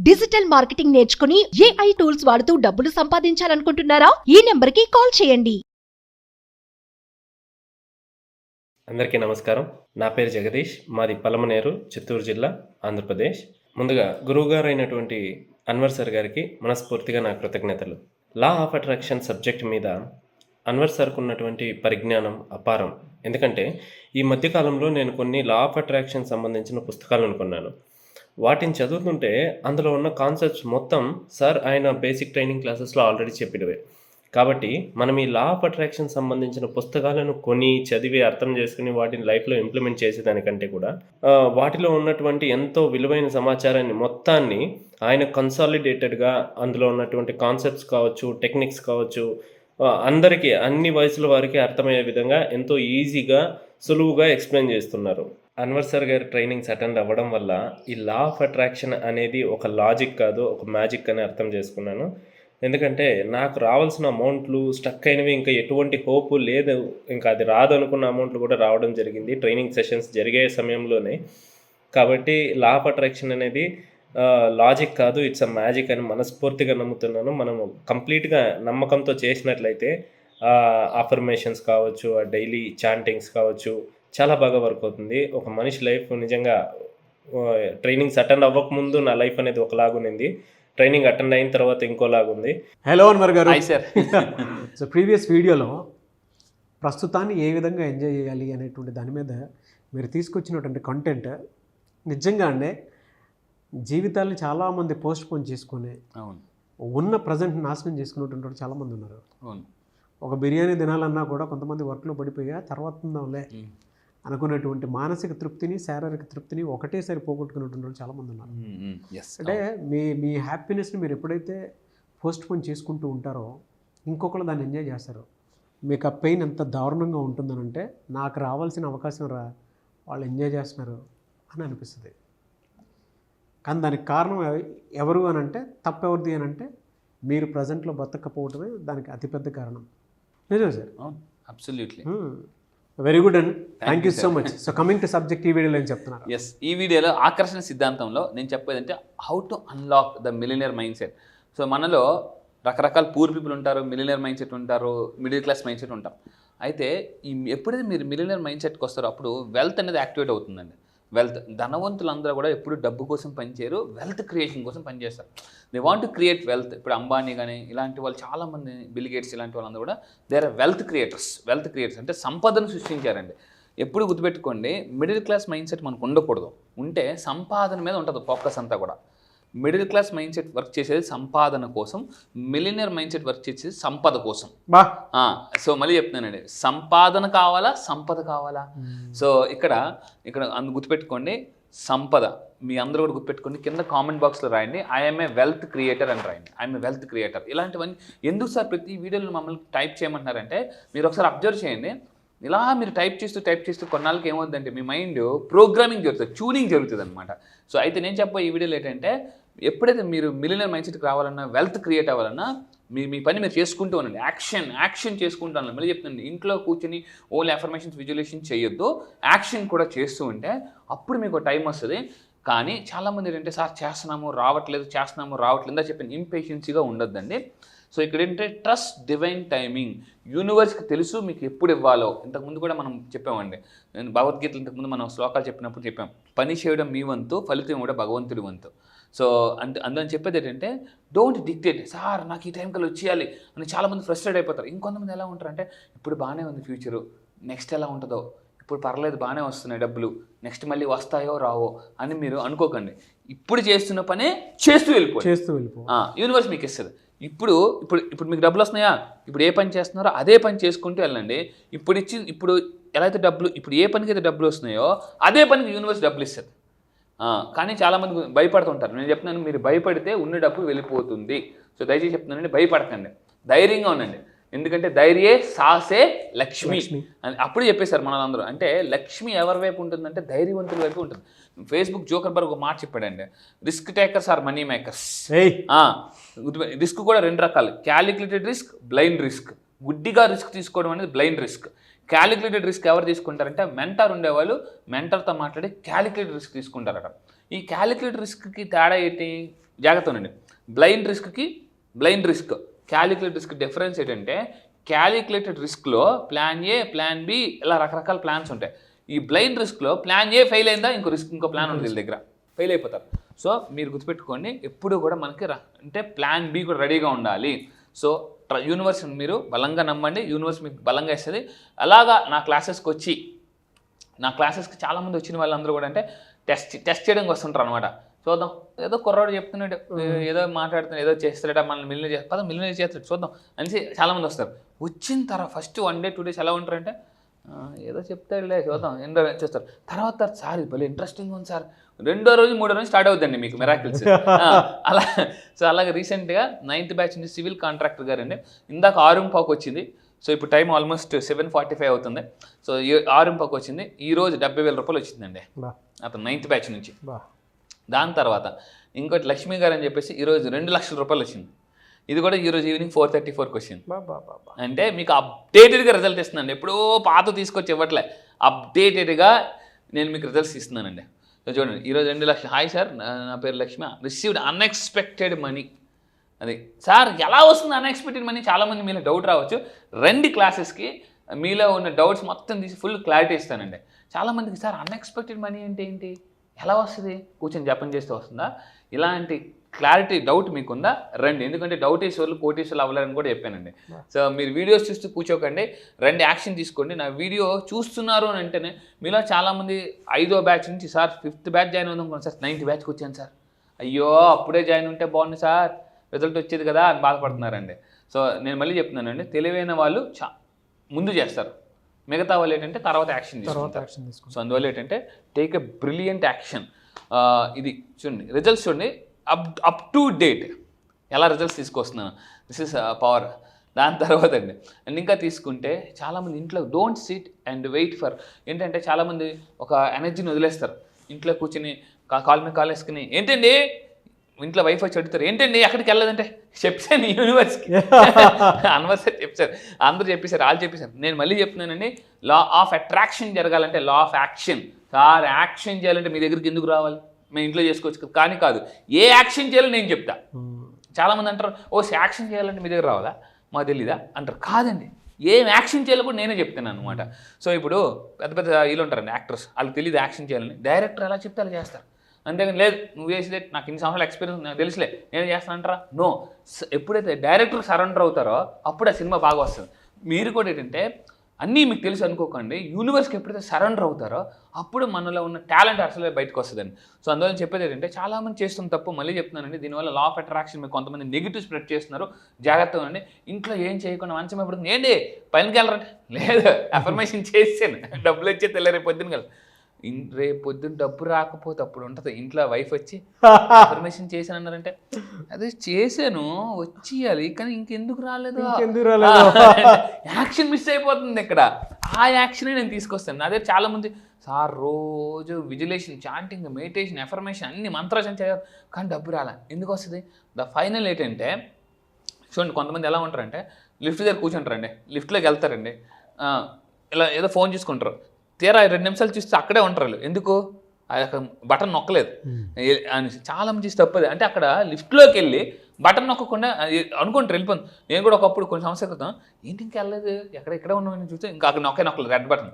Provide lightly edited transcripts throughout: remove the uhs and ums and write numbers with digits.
Digital marketing నేర్చుకుని AI tools వాడుతూ డబ్బులు సంపాదించాలనుకుంటున్నారా? ఈ నెంబర్కి కాల్ చేయండి. అందరికీ నమస్కారం. నా పేరు జగదీష్. మాది పలమనేరు, చిత్తూరు జిల్లా, ఆంధ్రప్రదేశ్. ముందుగా గురువుగారు అయినటువంటి అన్వర్ సార్ గారికి మనస్ఫూర్తిగా నా కృతజ్ఞతలు. లా ఆఫ్ అట్రాక్షన్ సబ్జెక్ట్ మీద అన్వర్ సార్కు ఉన్నటువంటి పరిజ్ఞానం అపారం. ఎందుకంటే ఈ మధ్యకాలంలో నేను కొన్ని లా ఆఫ్ అట్రాక్షన్ సంబంధించిన పుస్తకాలను కొన్నాను. వాటిని చదువుతుంటే అందులో ఉన్న కాన్సెప్ట్స్ మొత్తం సార్ ఆయన బేసిక్ ట్రైనింగ్ క్లాసెస్లో ఆల్రెడీ చెప్పినవే. కాబట్టి మనం ఈ లా ఆఫ్ అట్రాక్షన్ సంబంధించిన పుస్తకాలను కొని చదివి అర్థం చేసుకుని వాటిని లైఫ్లో ఇంప్లిమెంట్ చేసేదానికంటే కూడా వాటిలో ఉన్నటువంటి ఎంతో విలువైన సమాచారాన్ని మొత్తాన్ని ఆయన కన్సాలిడేటెడ్గా అందులో ఉన్నటువంటి కాన్సెప్ట్స్ కావచ్చు, టెక్నిక్స్ కావచ్చు, అందరికీ అన్ని వయసుల వారికి అర్థమయ్యే విధంగా ఎంతో ఈజీగా సులువుగా ఎక్స్ప్లెయిన్ చేస్తున్నారు. అన్వర్ సార్ గారి ట్రైనింగ్స్ అటెండ్ అవ్వడం వల్ల ఈ లా ఆఫ్ అట్రాక్షన్ అనేది ఒక లాజిక్ కాదు, ఒక మ్యాజిక్ అని అర్థం చేసుకున్నాను. ఎందుకంటే నాకు రావాల్సిన అమౌంట్లు స్టక్ అయినవి, ఇంకా ఎటువంటి హోపు లేదు, ఇంకా అది రాదు అనుకున్న అమౌంట్లు కూడా రావడం జరిగింది ట్రైనింగ్ సెషన్స్ జరిగే సమయంలోనే. కాబట్టి లా ఆఫ్ అట్రాక్షన్ అనేది లాజిక్ కాదు, ఇట్స్ అ మ్యాజిక్ అని మనస్ఫూర్తిగా నమ్ముతున్నాను. మనము కంప్లీట్గా నమ్మకంతో చేసినట్లయితే అఫర్మేషన్స్ కావచ్చు, డైలీ చాంటింగ్స్ కావచ్చు, చాలా బాగా వర్క్ అవుతుంది. ఒక మనిషి లైఫ్ నిజంగా ట్రైనింగ్స్ అటెండ్ అవ్వకముందు నా లైఫ్ అనేది ఒకలాగుంది, ట్రైనింగ్ అటెండ్ అయిన తర్వాత ఇంకోలాగుంది. హలో అన్వర్ గారు. Hi sir. సో ప్రీవియస్ వీడియోలో ప్రస్తుతాన్ని ఏ విధంగా ఎంజాయ్ చేయాలి అనేటువంటి దాని మీద మీరు తీసుకొచ్చినటువంటి కంటెంట్ నిజంగా అండి జీవితాన్ని చాలామంది పోస్ట్ పోన్ చేసుకొని ఉన్న ప్రజెంట్ నాశనం చేసుకునేటువంటి వాళ్ళు చాలామంది ఉన్నారు. ఒక బిర్యానీ తినాలన్నా కూడా కొంతమంది వర్క్లో పడిపోయా తర్వాత తిందాంలే అనుకునేటువంటి మానసిక తృప్తిని, శారీరక తృప్తిని ఒకటేసారి పోగొట్టుకునేటువంటి వాళ్ళు చాలామంది ఉన్నారు. అంటే మీ హ్యాపీనెస్ని మీరు ఎప్పుడైతే పోస్ట్ పోన్ చేసుకుంటూ ఉంటారో ఇంకొకరు దాన్ని ఎంజాయ్ చేస్తారు. మీకు ఆ పెయిన్ ఎంత దారుణంగా ఉంటుందనంటే నాకు రావాల్సిన అవకాశం వాళ్ళు ఎంజాయ్ చేస్తున్నారు అని అనిపిస్తుంది. కానీ దానికి కారణం ఎవరు అని అంటే తప్పెవరిది అని అంటే మీరు ప్రజెంట్లో బతకపోవటమే దానికి అతిపెద్ద కారణం. నిజమే sir. Absolutely. Very good and thank you so much. So coming to subject, ఈ వీడియోలో ఏం చెప్తున్నారు? ఎస్, ఈ వీడియోలో ఆకర్షణ సిద్ధాంతంలో నేను చెప్పేది అంటే how to unlock the millionaire mind set. So మనలో రకరకాల పూర్ పీపుల్ ఉంటారు, మిలినియర్ మైండ్ సెట్ ఉంటారు, మిడిల్ క్లాస్ మైండ్ సెట్ ఉంటాం. అయితే ఎప్పుడైతే మీరు మిలినియర్ మైండ్ సెట్కి వస్తారో అప్పుడు వెల్త్ అనేది యాక్టివేట్ అవుతుందండి. వెల్త్, ధనవంతులందరూ కూడా ఎప్పుడు డబ్బు కోసం పనిచేయరు, వెల్త్ క్రియేషన్ కోసం పనిచేస్తారు. They want to create wealth. ఇప్పుడు అంబానీ కానీ ఇలాంటి వాళ్ళు చాలామంది, బిల్ గేట్స్ ఇలాంటి వాళ్ళందరూ కూడా they are wealth creators. Wealth creators అంటే సంపదను సృష్టించారండి. ఎప్పుడు గుర్తుపెట్టుకోండి, మిడిల్ క్లాస్ మైండ్ సెట్ మనకు ఉండకూడదు. ఉంటే సంపాదన మీద ఉంటుంది ఫోకస్ అంతా కూడా. Middle class mind set work చేసేది సంపాదన కోసం, మిలినియర్ మైండ్ సెట్ వర్క్ చేసేది సంపద కోసం. సో మళ్ళీ చెప్తున్నానండి, సంపాదన కావాలా, సంపద కావాలా? సో ఇక్కడ గుర్తుపెట్టుకోండి, సంపద మీ అందరూ కూడా గుర్తుపెట్టుకోండి. కింద కామెంట్ బాక్స్లో రాయండి, ఐఎమ్ ఏ వెల్త్ క్రియేటర్ అని రాయండి. I'm a wealth creator. ఇలాంటివన్నీ ఎందుకు సార్ ప్రతి వీడియోలో మమ్మల్ని టైప్ చేయమంటున్నారంటే మీరు ఒకసారి అబ్జర్వ్ చేయండి. ఇలా మీరు టైప్ చేస్తూ కొన్నాళ్ళకి ఏమవుతుందంటే మీ మైండ్ ప్రోగ్రామింగ్ జరుగుతుంది, ట్యూనింగ్ జరుగుతుంది అనమాట. సో అయితే నేను చెప్పే ఈ వీడియోలో ఏంటంటే ఎప్పుడైతే మీరు మిలినియర్ మైండ్ సెట్కి రావాలన్నా, వెల్త్ క్రియేట్ అవ్వాలన్నా మీ పని మీరు చేసుకుంటూ ఉండండి. యాక్షన్ చేసుకుంటూ ఉండాలి. మళ్ళీ చెప్తున్నాను, ఇంట్లో కూర్చొని ఓన్లీ అఫర్మేషన్స్, విజువలైజేషన్ చేయొద్దు, యాక్షన్ కూడా చేస్తూ ఉంటే అప్పుడు మీకు టైం వస్తుంది. కానీ చాలామంది ఏంటంటే సార్ చేస్తున్నాము రావట్లేదు అని చెప్పిన ఇంపేషెన్సీగా ఉండొద్దండి. సో ఇక్కడ ఏంటంటే ట్రస్ట్ డివైన్ టైమింగ్. యూనివర్స్కి తెలుసు మీకు ఎప్పుడు ఇవ్వాలో. ఇంతకుముందు కూడా మనం చెప్పామండి, నేను భగవద్గీతలు ఇంతకుముందు మనం శ్లోకాలు చెప్పినప్పుడు చెప్పాం, పని చేయడం మీ వంతు, ఫలితం కూడా భగవంతుడి వంతు. సో అందులో చెప్పేది ఏంటంటే డోంట్ డిక్టేట్. సార్ నాకు ఈ టైం కల్లా వచ్చేయాలి అని చాలామంది ఫ్రస్ట్రేట్ అయిపోతారు. ఇంకొంతమంది ఎలా ఉంటారంటే ఇప్పుడు బాగానే ఉంది ఫ్యూచరు, నెక్స్ట్ ఎలా ఉంటుందో, ఇప్పుడు పర్లేదు బాగానే వస్తున్నాయి డబ్బులు, నెక్స్ట్ మళ్ళీ వస్తాయో రావో అని మీరు అనుకోకండి. ఇప్పుడు చేస్తున్న పనే చేస్తూ వెళ్ళిపో. యూనివర్స్ మీకు ఇస్తుంది. ఇప్పుడు మీకు డబ్బులు వస్తున్నాయా, ఇప్పుడు ఏ పని చేస్తున్నారో అదే పని చేసుకుంటూ వెళ్ళండి. ఇప్పుడు ఎలా అయితే డబ్బులు, ఇప్పుడు ఏ పనికి అయితే డబ్బులు వస్తున్నాయో అదే పనికి యూనివర్స్ డబ్బులు ఇస్తుంది. కానీ చాలామంది భయపడుతుంటారు. నేను చెప్తున్నాను, మీరు భయపడితే ఉన్న డబ్బు వెళ్ళిపోతుంది. సో దయచేసి చెప్తున్నానండి, భయపడకండి, ధైర్యంగా ఉండండి. ఎందుకంటే ధైర్యే సాసే లక్ష్మి అని అప్పుడు చెప్పేశారు మనందరూ. అంటే లక్ష్మి ఎవరి వైపు ఉంటుందంటే ధైర్యవంతుల వైపు ఉంటుంది. ఫేస్బుక్ జోకర్బర్గ్ ఒక మాట చెప్పాడండి, risk takers are money makers. Risk కూడా రెండు రకాలు, క్యాలిక్యులేటెడ్ రిస్క్, బ్లైండ్ రిస్క్. గుడ్డిగా రిస్క్ తీసుకోవడం అనేది బ్లైండ్ రిస్క్. క్యాలిక్యులేటెడ్ రిస్క్ ఎవరు తీసుకుంటారంటే మెంటర్ ఉండేవాళ్ళు మెంటర్తో మాట్లాడి క్యాలిక్యులేటెడ్ రిస్క్ తీసుకుంటారట. ఈ క్యాలిక్యులేటెడ్ రిస్క్కి తేడా ఏంటి? జాగ్రత్త ఉండండి. Blind risk calculated risk difference ఏంటంటే, calculated రిస్క్లో plan A, plan B, ఇలా రకరకాల ప్లాన్స్ ఉంటాయి. ఈ బ్లైండ్ రిస్క్లో ప్లాన్ ఏ ఫెయిల్ అయిందా ఇంకో ప్లాన్ ఉంటుంది వీళ్ళ దగ్గర, ఫెయిల్ అయిపోతారు. సో మీరు గుర్తుపెట్టుకోండి, ఎప్పుడు కూడా మనకి అంటే ప్లాన్ బి కూడా రెడీగా ఉండాలి. సో యూనివర్స్ మీరు బలంగా నమ్మండి, యూనివర్స్ మీకు బలంగా ఇస్తుంది. అలాగా నా క్లాసెస్కి చాలామంది వచ్చిన వాళ్ళందరూ కూడా అంటే టెస్ట్ చేయడానికి వస్తుంటారు అనమాట. చూద్దాం, ఏదో కుర్రాడు చెప్తున్నాడు, ఏదో మాట్లాడుతున్నాడు, ఏదో చేస్తాడట, మనల్ని మిలియనరీ చేస్తాడు, చూద్దాం అనేసి చాలామంది వస్తారు. వచ్చిన తర్వాత ఫస్ట్ 1 day 2 days ఎలా ఉంటారంటే, ఏదో చెప్తాడులే చూద్దాం ఎన్నో చేస్తారు. తర్వాత సార్ ఇది భలే ఇంట్రెస్టింగ్ ఉంది సార్, 2వ రోజు 3వ రోజు స్టార్ట్ అవుతుందండి మీకు మిరాకిల్స్. అలాగే రీసెంట్గా 9th బ్యాచ్ నుంచి సివిల్ కాంట్రాక్టర్ గారు అండి, ఇందాక 6:15 వచ్చింది. సో ఇప్పుడు టైం ఆల్మోస్ట్ 7:45 అవుతుంది. సో 6:15 వచ్చింది. ఈరోజు 70,000 రూపాయలు వచ్చిందండి అతను 9th బ్యాచ్ నుంచి. దాని తర్వాత ఇంకోటి లక్ష్మి గారు అని చెప్పేసి ఈరోజు 2 లక్షల రూపాయలు వచ్చింది. ఇది కూడా ఈరోజు ఈవినింగ్ 4:34కి వచ్చింది. అంటే మీకు అప్డేటెడ్గా రిజల్ట్ ఇస్తున్నానండి, ఎప్పుడో పాత తీసుకొచ్చి ఇవ్వట్లే, అప్డేటెడ్గా నేను మీకు రిజల్ట్స్ ఇస్తున్నానండి. సో చూడండి, ఈరోజు 2 లక్షలు. హాయ్ సార్, నా పేరు లక్ష్మి, రిసీవ్డ్ అన్ఎక్స్పెక్టెడ్ మనీ. అది సార్ ఎలా వస్తుంది అన్ఎక్స్పెక్టెడ్ మనీ? చాలామంది మీలో డౌట్ రావచ్చు. 2 క్లాసెస్కి మీలో ఉన్న డౌట్స్ మొత్తం తీసి ఫుల్ క్లారిటీ ఇస్తానండి. చాలామందికి సార్ అన్ఎక్స్పెక్టెడ్ మనీ అంటే ఏంటి, ఎలా వస్తుంది, కూర్చొని జపం చేస్తే వస్తుందా, ఇలాంటి క్లారిటీ డౌట్ మీకుందా? రండి, ఎందుకంటే డౌట్ వేసేవాళ్ళు కోటీశ్వర్లు అవ్వాలని కూడా చెప్పానండి. సో మీరు వీడియోస్ చూస్తూ కూర్చోకండి, రండి, యాక్షన్ తీసుకోండి. నా వీడియో చూస్తున్నారు అని అంటేనే మీలో చాలామంది 5వ బ్యాచ్ నుంచి సార్ 5th బ్యాచ్ జాయిన్ అవుదాం సార్, 9th బ్యాచ్కి వచ్చాను సార్, అయ్యో అప్పుడే జాయిన్ ఉంటే బాగుంది సార్, రిజల్ట్ వచ్చేది కదా అని బాధపడుతున్నారండి. సో నేను మళ్ళీ చెప్తున్నానండి, తెలివైన వాళ్ళు ముందు చేస్తారు, మిగతా వాళ్ళు ఏంటంటే తర్వాత యాక్షన్ తీసుకుంటారు. సో అందువల్ల ఏంటంటే టేక్ ఎ బ్రిలియంట్ యాక్షన్. ఇది చూడండి, రిజల్ట్స్ చూడండి, అప్ టు డేట్ ఎలా రిజల్ట్స్ తీసుకొస్తున్నాను, దిస్ ఇస్ పవర్. దాని తర్వాత అండి అండ్ ఇంకా తీసుకుంటే చాలామంది ఇంట్లో don't sit and wait for, ఏంటంటే చాలామంది ఒక ఎనర్జీని వదిలేస్తారు, ఇంట్లో కూర్చొని కాల్ మీద కాల్ వేసుకుని, ఏంటండి ఇంట్లో వైఫ్ వచ్చి అడుగుతారు, ఏంటండి ఎక్కడికి వెళ్ళలేదంటే, చెప్పాను యూనివర్స్కి అన్వర్సరీ చెప్పారు, అందరూ చెప్పేశారు, వాళ్ళు చెప్పేశారు. నేను మళ్ళీ చెప్తున్నానండి, లా ఆఫ్ అట్రాక్షన్ జరగాలంటే law of action. Sir action చేయాలంటే మీ దగ్గరికి ఎందుకు రావాలి, మేము ఇంట్లో చేసుకోవచ్చు కానీ కాదు, ఏ యాక్షన్ చేయాలో నేను చెప్తా. చాలామంది అంటారు, యాక్షన్ చేయాలంటే మీ దగ్గర రావాలా, మాకు తెలీదా అంటారు. కాదండి, ఏం యాక్షన్ చేయాలో కూడా నేనే చెప్తాను అనమాట. సో ఇప్పుడు పెద్ద పెద్ద వీళ్ళు ఉంటారండి యాక్టర్స్, వాళ్ళకి తెలియదు యాక్షన్ చేయాలని, డైరెక్టర్ ఎలా చెప్తే అలా చేస్తారు. అంతేగాని లేదు నువ్వు చేసేదే నాకు ఇన్ని సంవత్సరాల ఎక్స్పీరియన్స్ నాకు తెలుసులే నేను చేస్తానంటారా, నో. ఎప్పుడైతే డైరెక్టర్ సరెండర్ అవుతారో అప్పుడు ఆ సినిమా బాగా వస్తుంది. మీరు కూడా ఏంటంటే అన్నీ మీకు తెలుసు అనుకోకండి, యూనివర్స్కి ఎప్పుడైతే సరెండర్ అవుతారో అప్పుడు మనలో ఉన్న టాలెంట్ అసలే బయటకు వస్తుందండి. సో అందువల్ల చెప్పేది ఏంటంటే చాలామంది చేస్తున్న తప్పు, మళ్ళీ చెప్తున్నానండి, దీనివల్ల లా ఆఫ్ అట్రాక్షన్ మీకు కొంతమంది నెగిటివ్ స్ప్రెడ్ చేస్తున్నారు, జాగ్రత్తగా అండి. ఇంట్లో ఏం చేయకుండా మంచం ఎప్పుడు ఏంటి పైనకి వెళ్ళరంటే, లేదు అఫర్మేషన్ చేసాను డబ్బులు వచ్చే తెల్ల రేపు పొద్దున కదా, రేపు పొద్దున్న డబ్బు రాకపోతే అప్పుడు ఉంటుంది. ఇంట్లో వైఫ్ వచ్చి ఇన్ఫర్మేషన్ చేశాను అన్నారంటే, అదే చేశాను వచ్చేయాలి కానీ ఇంకెందుకు రాలేదు, యాక్షన్ మిస్ అయిపోతుంది ఇక్కడ. ఆ యాక్షనే నేను తీసుకొస్తాను. అదే చాలామంది సార్ రోజు విజిలేషన్, చాంటింగ్, మెడిటేషన్, ఎఫర్మేషన్ అన్ని మంత్రాలు చేయాలి కానీ డబ్బు రాలే, ఎందుకు వస్తుంది? ద ఫైనల్ ఏంటంటే చూడండి, కొంతమంది ఎలా ఉంటారంటే లిఫ్ట్ దగ్గర కూర్చుంటారండి, లిఫ్ట్లోకి వెళ్తారండి, ఇలా ఏదో ఫోన్ చూసుకుంటారు, తీరా 2 నిమిషాలు చూస్తే అక్కడే ఉంటారు. ఎందుకు? బటన్ నొక్కలేదు అని చాలా మంది తప్పదు. అంటే అక్కడ లిఫ్ట్లోకి వెళ్ళి బటన్ నొక్కకుండా అనుకుంటారు వెళ్ళిపోయింది. నేను కూడా ఒకప్పుడు కొన్ని సంవత్సరాల క్రితం ఏంటి ఇంకా వెళ్ళలేదు ఎక్కడే ఉన్నామని చూస్తే ఇంకా అక్కడ నొక్కలేదు రెడ్ బటన్,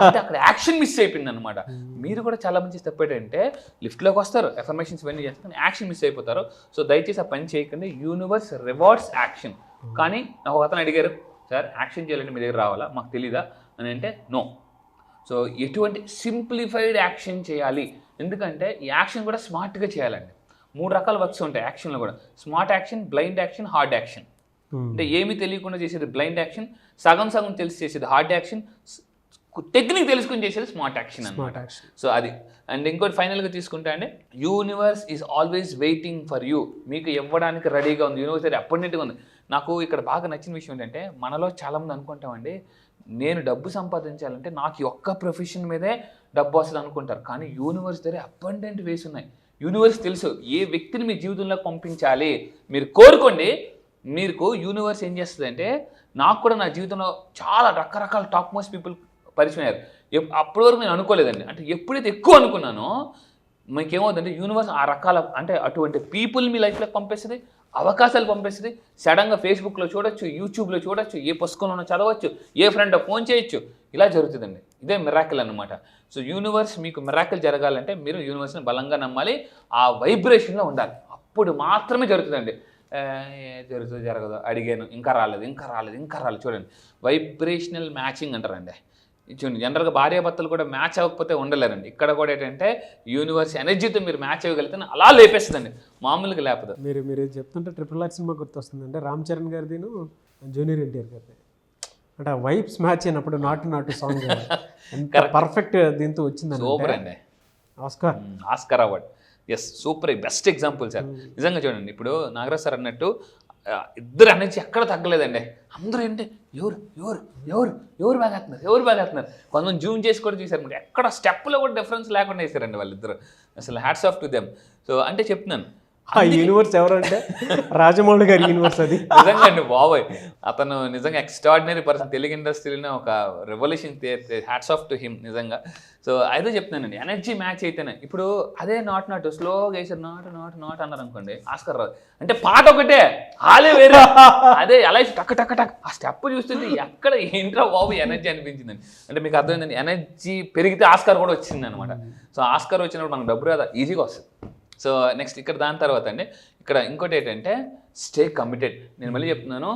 అంటే అక్కడ యాక్షన్ మిస్ అయిపోయింది అనమాట. మీరు కూడా చాలా మంది తప్పేటంటే లిఫ్ట్లోకి వస్తారు, ఎఫర్మేషన్స్ ఇవన్నీ చేస్తారు, యాక్షన్ మిస్ అయిపోతారు. సో దయచేసి ఆ పని చేయకండి, యూనివర్స్ రివార్డ్స్ యాక్షన్. కానీ నాకు ఒక అతను అడిగారు, సార్ యాక్షన్ చేయాలంటే మీ దగ్గర రావాలా, మాకు తెలీదా అని అంటే, నో. సో ఎటువంటి సింప్లిఫైడ్ యాక్షన్ చేయాలి, ఎందుకంటే ఈ యాక్షన్ కూడా స్మార్ట్గా చేయాలండి. 3 రకాల వర్క్స్ ఉంటాయి యాక్షన్లో కూడా, smart action, blind action, hard action. అంటే ఏమీ తెలియకుండా చేసేది బ్లైండ్ యాక్షన్, సగం తెలిసి చేసేది హార్డ్ యాక్షన్, టెక్నిక్ తెలుసుకుని చేసేది స్మార్ట్ యాక్షన్ అన్నమాట. సో అది అండ్ ఇంకోటి ఫైనల్గా తీసుకుంటే అండి, universe is always waiting for you. మీకు ఇవ్వడానికి రెడీగా ఉంది, యూనివర్స్ దగ్గర అప్పటినట్టుగా ఉంది. నాకు ఇక్కడ బాగా నచ్చిన విషయం ఏంటంటే, మనలో చాలామంది అనుకుంటామండి, నేను డబ్బు సంపాదించాలంటే నాకు ఈ ఒక్క ప్రొఫెషన్ మీదే డబ్బు వస్తుంది అనుకుంటారు. కానీ యూనివర్స్ దగ్గర అబండెంట్ వేస్ ఉన్నాయి. యూనివర్స్ తెలుసు ఏ వ్యక్తిని మీ జీవితంలోకి పంపించాలి, మీరు కోరుకోండి. మీకు యూనివర్స్ ఏం చేస్తుంది అంటే, నాకు కూడా నా జీవితంలో చాలా రకరకాల టాప్ మోస్ట్ పీపుల్ పరిచయం అయ్యారు. అప్పటి వరకు నేను అనుకోలేదండి. అంటే ఎప్పుడైతే ఎక్కువ అనుకున్నానో మీకేమవుతుందంటే యూనివర్స్ ఆ రకాల అంటే అటువంటి పీపుల్ మీ లైఫ్లోకి పంపిస్తుంది, అవకాశాలు పంపిస్తుంది. సడన్గా ఫేస్బుక్లో చూడొచ్చు, యూట్యూబ్లో చూడొచ్చు, ఏ పుస్తకంలోనో చదవచ్చు, ఏ ఫ్రెండ్ ఫోన్ చేయొచ్చు, ఇలా జరుగుతుందండి. ఇదే మిరాకిల్ అనమాట. సో యూనివర్స్ మీకు మిరాకిల్ జరగాలంటే మీరు యూనివర్స్ని బలంగా నమ్మాలి, ఆ వైబ్రేషన్లో ఉండాలి, అప్పుడు మాత్రమే జరుగుతుందండి. జరుగుతుంది జరగదు, అడిగాను ఇంకా రాలేదు, ఇంకా రాలేదు, ఇంకా రాలేదు. చూడండి, వైబ్రేషనల్ మ్యాచింగ్ అంటారండి. చూడండి, జనరల్గా భార్యాభర్తలు కూడా మ్యాచ్ అవ్వకపోతే ఉండలేరండి. ఇక్కడ కూడా ఏంటంటే యూనివర్స్ ఎనర్జీతో మీరు మ్యాచ్ అవ్వగలిగితే అలా లేపేస్తుందండి, మామూలుగా లేపదు. మీరు చెప్తుంటే RRR సినిమా గుర్తొస్తుంది. అంటే రామ్ చరణ్ గారిదిను జూనియర్ ఎన్టీఆర్ గారిది. అంటే ఆ వైబ్స్ మ్యాచ్ అయినప్పుడు నాటు సాంగ్ ఎంత పర్ఫెక్ట్ దీంతో వచ్చిందండి. సూపర్ అండి, Oscar award. Yes, super, best example sir. నిజంగా చూడండి, ఇప్పుడు నాగరాజ్ సార్ అన్నట్టు ఇద్దరు అనేది ఎక్కడ తగ్గలేదండి. అందరూ ఏంటి ఎవరు ఎవరు ఎవరు ఎవరు బాగా వేస్తున్నారు. కొంతమంది జూమ్ చేసి కూడా చూసారు, ఎక్కడ స్టెప్లో కూడా డిఫరెన్స్ లేకుండా వేసారండి వాళ్ళిద్దరు. అసలు hats off to them. So అంటే చెప్తున్నాను, ఆ యూనివర్స్ ఎవరంటే రాజమౌళి గారి యూనివర్స్ అది. నిజంగా అండి బాబోయ్, అతను నిజంగా ఎక్స్ట్రాడినరీ పర్సన్. తెలుగు ఇండస్ట్రీలోనే ఒక revolution, hats off to him నిజంగా. సో అదే చెప్తున్నానండి, ఎనర్జీ మ్యాచ్ అయితేనే. ఇప్పుడు అదే నాటు స్లోగా వేసారు, నాటు అన్నారు అనుకోండి, ఆస్కార్ రాదు. అంటే పాట ఒకటే, హాలే వేరే. అదే అలా టక్ టక్ టక్ ఆ స్టెప్ చూస్తుంటే ఎక్కడ ఏంట్రా బాబు ఎనర్జీ అనిపించిందండి. అంటే మీకు అర్థమైందండి, ఎనర్జీ పెరిగితే ఆస్కార్ కూడా వచ్చింది అనమాట. సో ఆస్కార్ వచ్చినప్పుడు మనకు డబ్బు రాదా, ఈజీగా వస్తుంది. సో నెక్స్ట్ ఇక్కడ దాని తర్వాత అండి, ఇక్కడ ఇంకోటి ఏంటంటే స్టే కమిటెడ్. నేను మళ్ళీ చెప్తున్నాను,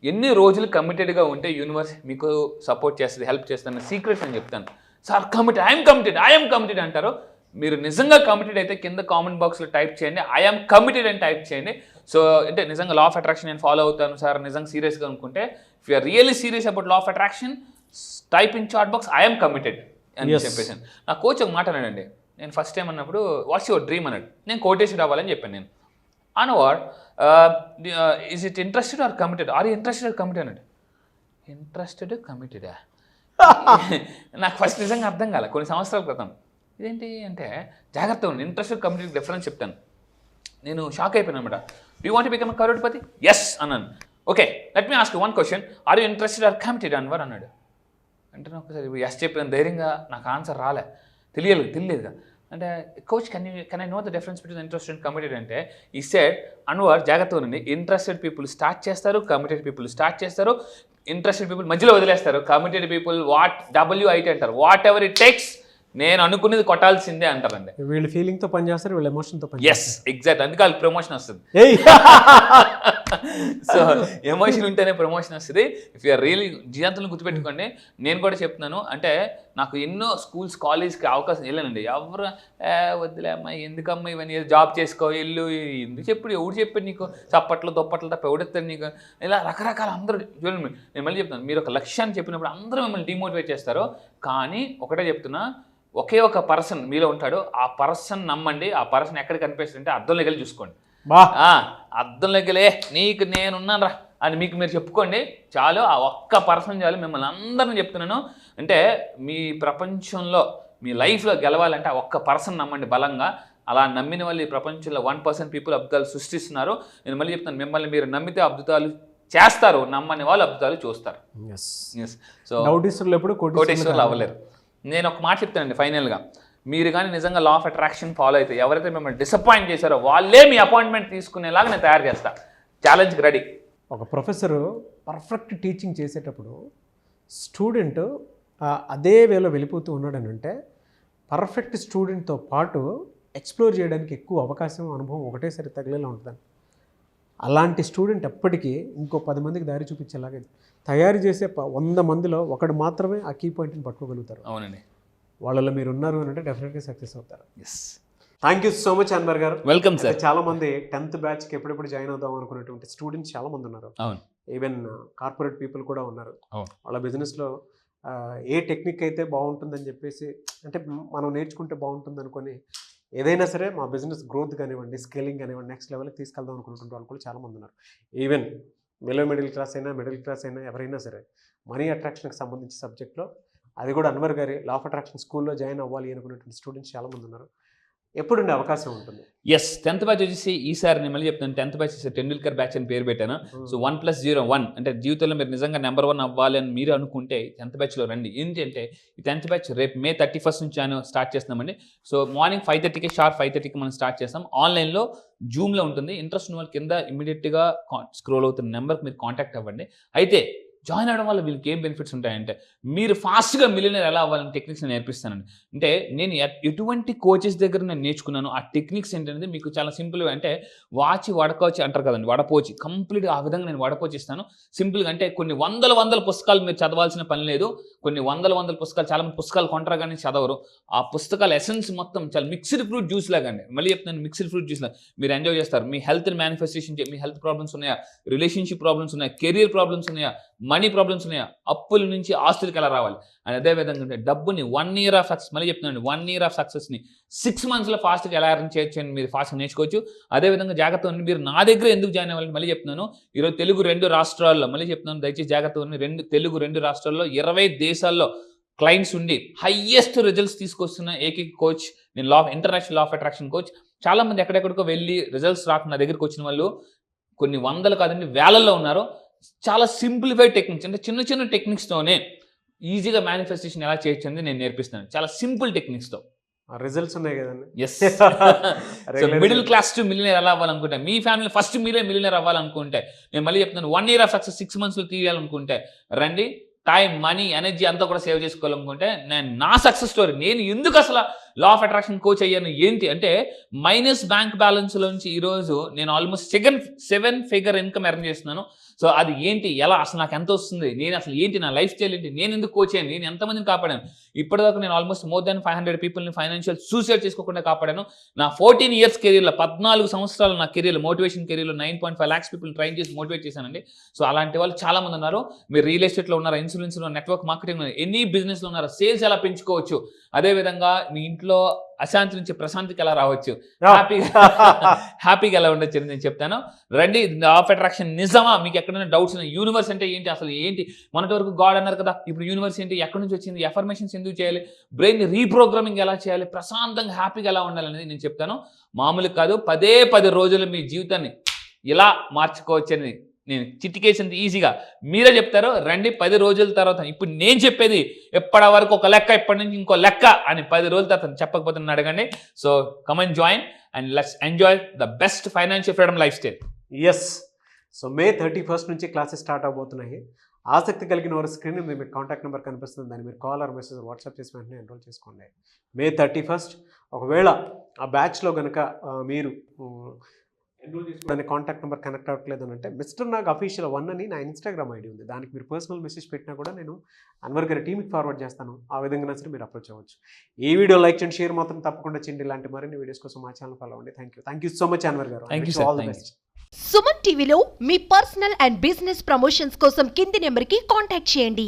ఎన్ని రోజులు కమిటెడ్గా ఉంటే యూనివర్స్ మీకు సపోర్ట్ చేస్తుంది, హెల్ప్ చేస్తుంది. సీక్రెట్స్ అని చెప్తాను సార్. ఐఎమ్ కమిటెడ్ అంటారు. మీరు నిజంగా కమిటెడ్ అయితే కింద కామెంట్ బాక్స్లో టైప్ చేయండి, ఐఎమ్ కమిటెడ్ అని టైప్ చేయండి. సో అంటే నిజంగా లా ఆఫ్ అట్రాక్షన్ నేను ఫాలో అవుతాను సార్ నిజంగా సీరియస్గా అనుకుంటే, if you are really serious about law of attraction, type in chat box I'm committed అని చెప్పేసాను. నా కోచ్ ఒక మాట అన్నాడండి, నేను ఫస్ట్ టైం అన్నప్పుడు వాట్స్ యువర్ డ్రీమ్ అన్నాడు. నేను కోటేశ్వర అవ్వాలని చెప్పాను. నేను అనవాడ్ is it interested or committed, or interested committed అన్నాడు. ఇంట్రెస్టెడ్ కమిటెడా? నాకు ఫస్ట్ నిజంగా అర్థం కాలే కొన్ని సంవత్సరాల క్రితం. ఇదేంటి అంటే జాగ్రత్త ఉంది, ఇంట్రెస్టెడ్ కమిటెడ్ డిఫరెన్స్ చెప్తాను. నేను షాక్ అయిపోయాను అనమాట. Do you want to become crorepati? Yes అన్నాను. Okay, let me ask one question, are you interested or committed Anwar అన్నాడు. అంటే నాకు ఒకసారి ఎస్ చెప్పిన ధైర్యంగా నాకు ఆన్సర్ రాలే, తెలియదుగా. అంటే coach can I know the difference between interested and committed అంటే ఈ సెడ్ అన్వర్ జాగ్రత్త ఉండండి, ఇంట్రెస్టెడ్ పీపుల్ స్టార్ట్ చేస్తారు, కమిటెడ్ పీపుల్ స్టార్ట్ చేస్తారు, ఇంట్రెస్టెడ్ పీపుల్ మధ్యలో వదిలేస్తారు, కమిటెడ్ పీపుల్ WIT అంటారు, వాట్ ఎవర్ ఇట్ టేక్స్, నేను అనుకునేది కొట్టాల్సిందే అంటారండి. వీళ్ళు ఫీలింగ్తో పనిచేస్తారు, వీళ్ళు ఎమోషన్తో పని. ఎస్ ఎగ్జాక్ట్, అందుకే వాళ్ళకి ప్రమోషన్ వస్తుంది. సో ఎమోషన్ ఉంటేనే ప్రమోషన్ వస్తుంది. ఇఫ్ యూఆర్ రియల్లీ జీవితంలో గుర్తుపెట్టుకోండి. నేను కూడా చెప్తున్నాను, అంటే నాకు ఎన్నో స్కూల్స్ కాలేజ్కి అవకాశం వెళ్ళానండి. ఎవరు వద్దులే అమ్మా, ఎందుకమ్మా ఇవన్నీ, జాబ్ చేసుకో, ఇల్లు ఎందుకు ఎవడు చెప్పాడు నీకు, చప్పట్లు దొప్పట్లు తప్ప ఎవడెత్తాడు నీకు, ఇలా రకరకాల అందరూ. చూడండి, నేను మళ్ళీ చెప్తాను, మీరు ఒక లక్ష్యాన్ని చెప్పినప్పుడు అందరూ మిమ్మల్ని డిమోటివేట్ చేస్తారు. కానీ ఒకటే చెప్తున్నా, ఒకే ఒక పర్సన్ మీలో ఉంటాడు, ఆ పర్సన్ నమ్మండి. ఆ పర్సన్ ఎక్కడ కనిపిస్తుంటే అద్దంలోకి వెళ్ళి చూసుకోండి. అద్దంలోకి వెళ్ళి నీకు నేనున్నాను రా అని మీకు మీరు చెప్పుకోండి చాలు. ఆ ఒక్క పర్సన్ చాలు. మిమ్మల్ని అందరిని చెప్తున్నాను, అంటే మీ ప్రపంచంలో మీ లైఫ్లో గెలవాలంటే ఆ ఒక్క పర్సన్ నమ్మండి బలంగా. అలా నమ్మిన వాళ్ళు ఈ ప్రపంచంలో 1% పీపుల్ అద్భుతాలు సృష్టిస్తున్నారు. నేను మళ్ళీ చెప్తాను, మిమ్మల్ని మీరు నమ్మితే అద్భుతాలు చేస్తారు, నమ్మని వాళ్ళు అద్భుతాలు చూస్తారు. సో కోటేశ్వర్లు అవ్వలేరు. నేను ఒక మాట చెప్తానండి ఫైనల్గా, మీరు కానీ నిజంగా లా ఆఫ్ అట్రాక్షన్ ఫాలో అయితే ఎవరైతే మిమ్మల్ని డిసప్పాయింట్ చేశారో వాళ్ళే మీ అపాయింట్మెంట్ తీసుకునేలాగా నేను తయారు చేస్తా. ఛాలెంజ్కి రెడీ. ఒక ప్రొఫెసరు పర్ఫెక్ట్ టీచింగ్ చేసేటప్పుడు స్టూడెంట్ అదే వేలో వెళ్ళిపోతూ ఉన్నాడని అంటే, పర్ఫెక్ట్ స్టూడెంట్తో పాటు ఎక్స్ప్లోర్ చేయడానికి ఎక్కువ అవకాశం, అనుభవం ఒకటేసారి తగిలేలా ఉంటుందని. అలాంటి స్టూడెంట్ ఎప్పటికీ ఇంకో 10 మందికి దారి చూపించేలాగా తయారు చేసే 100 మందిలో ఒకడు మాత్రమే ఆ కీ పాయింట్ని పట్టుకోగలుగుతారు. అవునండి, వాళ్ళలో మీరు ఉన్నారు అని అంటే డెఫినెట్గా సక్సెస్ అవుతారు. Thank you so much Anwar garu. Welcome sir. చాలా మంది 10th బ్యాచ్కి ఎప్పుడెప్పుడు జాయిన్ అవుదాం అనుకున్నటువంటి స్టూడెంట్స్ చాలా మంది ఉన్నారు. ఈవెన్ కార్పొరేట్ పీపుల్ కూడా ఉన్నారు. వాళ్ళ బిజినెస్లో ఏ టెక్నిక్ అయితే బాగుంటుందని చెప్పేసి, అంటే మనం నేర్చుకుంటే బాగుంటుంది అనుకొని ఏదైనా సరే మా బిజినెస్ గ్రోత్ కానివ్వండి, స్కేలింగ్ కానివ్వండి, నెక్స్ట్ లెవెల్కి తీసుకెళ్దాం అనుకుంటున్న వాళ్ళు కూడా చాలామంది ఉన్నారు. ఈవెన్ మిడిల్ క్లాస్ అయినా ఎవరైనా సరే మనీ అట్రాక్షన్కి సంబంధించిన సబ్జెక్ట్లో, అది కూడా అన్వర్ గారి లా ఆఫ్ అట్రాక్షన్ స్కూల్లో జాయిన్ అవ్వాలి అనుకునేటువంటి స్టూడెంట్స్ చాలామంది ఉన్నారు. ఎప్పుడుండే అవకాశం ఉంటుంది? ఎస్, 10th బ్యాచ్ వచ్చేసి ఈసారి నేను మళ్ళీ చెప్తాను, 10th బ్యాచ్ టెండూల్కర్ బ్యాచ్ అని పేరు పెట్టాను. సో 1+01 అంటే జీవితంలో మీరు నిజంగా నెంబర్ 1 అవ్వాలి అని మీరు అనుకుంటే 10th బ్యాచ్లో రండి. ఏంటంటే ఈ 10th బ్యాచ్ రేపు May 31 నుంచి స్టార్ట్ చేస్తున్నామండి. సో మార్నింగ్ 5:30కి షార్ప్ 5:30కి మనం స్టార్ట్ చేస్తాం. ఆన్లైన్లో జూమ్లో ఉంటుంది. ఇంట్రెస్ట్ ఉన్న వాళ్ళ కింద ఇమీడియట్గా స్క్రోల్ అవుతున్న నెంబర్కి మీరు కాంటాక్ట్ అవ్వండి. అయితే జాయిన్ అవ్వడం వల్ల వీళ్ళకి ఏం బెనిఫిట్స్ ఉంటాయంటే, మీరు ఫాస్ట్గా మిలియనర్ ఎలా అవ్వాలని టెక్నిక్స్ నేను నేర్పిస్తానండి. అంటే నేను ఎటువంటి కోచెస్ దగ్గర నేను నేర్చుకున్నాను, ఆ టెక్నిక్స్ ఏంటనేది మీకు చాలా సింపుల్గా, అంటే వడకోచి అంటారు కదండి, వడపోచి, కంప్లీట్గా ఆ విధంగా నేను వడపోచి ఇస్తాను సింపుల్గా. అంటే కొన్ని వందల పుస్తకాలు మీరు చదవాల్సిన పని లేదు. కొన్ని వందల పుస్తకాలు, చాలా మంది పుస్తకాలు కొంటారు కానీ చదవరు. ఆ పుస్తకాల ఎసెన్స్ మొత్తం చాలా మిక్స్డ్ ఫ్రూట్ జ్యూస్ లాగా అండి. మళ్ళీ చెప్తాను, మిక్స్డ్ ఫ్రూట్ జ్యూస్ లాగా మీరు ఎంజాయ్ చేస్తారు. మీ హెల్త్ మేనిఫెస్టేషన్, మీ హెల్త్ ప్రాబ్లమ్స్ ఉన్నాయా, రిలేషన్షిప్ ప్రాబ్లమ్స్ ఉన్నాయా, కెరీర్ ప్రాబ్లమ్స్ ఉన్నాయా, మనీ ప్రాబ్లమ్స్ ఉన్నాయా, అప్పుల నుంచి ఆస్తులకి ఎలా రావాలి అని, అదేవిధంగా అంటే డబ్బుని 1 year ఆఫ్ సక్సెస్, మళ్ళీ చెప్తున్నాను 1 year ఆఫ్ సక్సెస్ని 6 monthsలో ఫాస్ట్గా ఎలా ఎర్న్ చేయొచ్చు అని మీరు ఫాస్ట్గా నేర్చుకోవచ్చు. అదేవిధంగా జాగ్రత్త ఉండి మీరు నా దగ్గర ఎందుకు జాయిన్ అవ్వాలని మళ్ళీ చెప్తున్నాను. ఈరోజు తెలుగు 2 రాష్ట్రాల్లో, మళ్ళీ చెప్తున్నాను దయచేసి జాగ్రత్త ఉండి, తెలుగు 2 రాష్ట్రాల్లో 20 దేశాల్లో క్లయింట్స్ ఉండి హైయెస్ట్ రిజల్ట్స్ తీసుకొస్తున్న ఏకైక కోచ్ నేను, international law of attraction coach. చాలామంది ఎక్కడెక్కడికో వెళ్ళి రిజల్ట్స్ రాకుండా నా దగ్గరికి వచ్చిన వాళ్ళు కొన్ని వందలు కాదండి వేలల్లో ఉన్నారు. చాలా సింప్లిఫైడ్ టెక్నిక్స్, అంటే చిన్న టెక్నిక్స్తోనే ఈజీగా మేనిఫెస్టేషన్ ఎలా చేయొచ్చు అనేది నేను నేర్పిస్తాను, చాలా సింపుల్ టెక్నిక్స్తో. రిజల్ట్స్ ఉన్నాయి కదండి. Yes, middle class to millionaire ఎలా అవ్వాలనుకుంటే, మీ ఫ్యామిలీ ఫస్ట్ మీరే మిలియనర్ అవ్వాలనుకుంటే, నేను మళ్ళీ చెప్తున్నాను 1 year ఆఫ్ సక్సెస్ 6 monthsలో తీయాలనుకుంటే రండి. టైం, మనీ, ఎనర్జీ అంతా కూడా సేవ్ చేసుకోవాలనుకుంటే నేను నా సక్సెస్ స్టోరీ, నేను ఎందుకు అసలు లా ఆఫ్ అట్రాక్షన్ కోచ్ అయ్యాను ఏంటి అంటే, మైనస్ బ్యాంక్ బ్యాలెన్స్లోంచి ఈరోజు నేను ఆల్మోస్ట్ 7 figure ఇన్కమ్ ఎర్న్ చేస్తున్నాను. సో అది ఏంటి, ఎలా, అసలు నాకు ఎంత వస్తుంది, నేను అసలు ఏంటి, నా లైఫ్ స్టైల్ ఏంటి, నేను ఎందుకు కోచ్ అయ్యాను, నేను ఎంతమందిని కాపాడాను. ఇప్పటిదాకా నేను ఆల్మోస్ట్ మోర్ దాన్ 500 పీపుల్ని ఫైనాన్షియల్ సూసైడ్ చేసుకోకుండా కాపాడాను. నా 14 years కెరీర్లో, 14 సంవత్సరాలు నా కెరీర్లో, మోటివేషన్ కెరీర్లో 9.5 lakhs పీపుల్ని ట్రైన్ చేసి మోటివేట్ చేశానండి. సో అలాంటి వాళ్ళు చాలా మంది ఉన్నారు. మీరు రియల్ ఎస్టేట్లో ఉన్నారా, ఇన్సూరెన్స్లో, నెట్వర్క్ మార్కెటింగ్, ఎనీ బిజినెస్లో ఉన్నారా, సేల్స్ ఎలా పెంచుకోవచ్చు, అదేవిధంగా మీ ఇంట్లో అశాంతి నుంచి ప్రశాంతికి ఎలా రావచ్చు, హ్యాపీగా ఎలా ఉండొచ్చు అని నేను చెప్తాను. రండి, లా ఆఫ్ అట్రాక్షన్ నిజమా, మీకు ఎక్కడైనా డౌట్స్ ఉన్నాయి, యూనివర్స్ అంటే ఏంటి, అసలు ఏంటి, మొన్నటి వరకు గాడ్ అన్నారు కదా, ఇప్పుడు యూనివర్స్ ఏంటి, ఎక్కడి నుంచి వచ్చింది, ఎఫర్మేషన్స్ ఎందుకు చేయాలి, బ్రెయిన్ రీప్రోగ్రామింగ్ ఎలా చేయాలి, ప్రశాంతంగా హ్యాపీగా ఎలా ఉండాలనేది నేను చెప్తాను. మామూలు కాదు, 10 రోజులు మీ జీవితాన్ని ఇలా మార్చుకోవచ్చు అని నేను చిటికేసింది ఈజీగా మీరే చెప్తారు. రండి, 10 రోజుల తర్వాత, ఇప్పుడు నేను చెప్పేది ఎప్పటి వరకు ఒక లెక్క, ఇప్పటి నుంచి ఇంకో లెక్క అని 10 రోజుల తర్వాత చెప్పకపోతే నన్ను అడగండి. So come and join and let's enjoy the best financial freedom lifestyle. Yes, so May 31 నుంచి క్లాసెస్ స్టార్ట్ అవబోతున్నాయి. ఆసక్తి కలిగిన వారి స్క్రీన్ మీద మీకు కాంటాక్ట్ నెంబర్ కనిపిస్తుంది, దాన్ని మీరు కాల్ ఆర్ మెసేజ్ వాట్సాప్ చేసి వెంటనే ఎన్రోల్ చేసుకోండి. May 31. ఒకవేళ ఆ బ్యాచ్లో కనుక మీరు ఎన్రోల్ చేసుకోవడానికి కాంటాక్ట్ నెంబర్ కనెక్ట్ అవ్వట్లేదు అని అంటే మిస్టర్ నాగ్ అఫీషియల్ 1 అని నా ఇన్స్టాగ్రామ్ ఐడి ఉంది, దానికి మీరు పర్సనల్ మెసేజ్ పెట్టినా కూడా నేను అన్వర్ గారి టీమ్కి ఫార్వర్డ్ చేస్తాను. ఆ విధంగా సరే మీరు అప్రోచ్ అవ్వచ్చు. ఈ వీడియో లైక్ చేయండి, షేర్ మాత్రం తప్పకుండా చేయండి. ఇలాంటి మరిన్ని వీడియోస్ కోసం మా ఛానల్ ఫాలో అవ్వండి. Thank you so much Anwar garu. All the best. Suman టీవీలో మీ పర్సనల్ అండ్ బిజినెస్ ప్రమోషన్స్ కోసం కింది నెంబర్కి కాంటాక్ట్ చేయండి.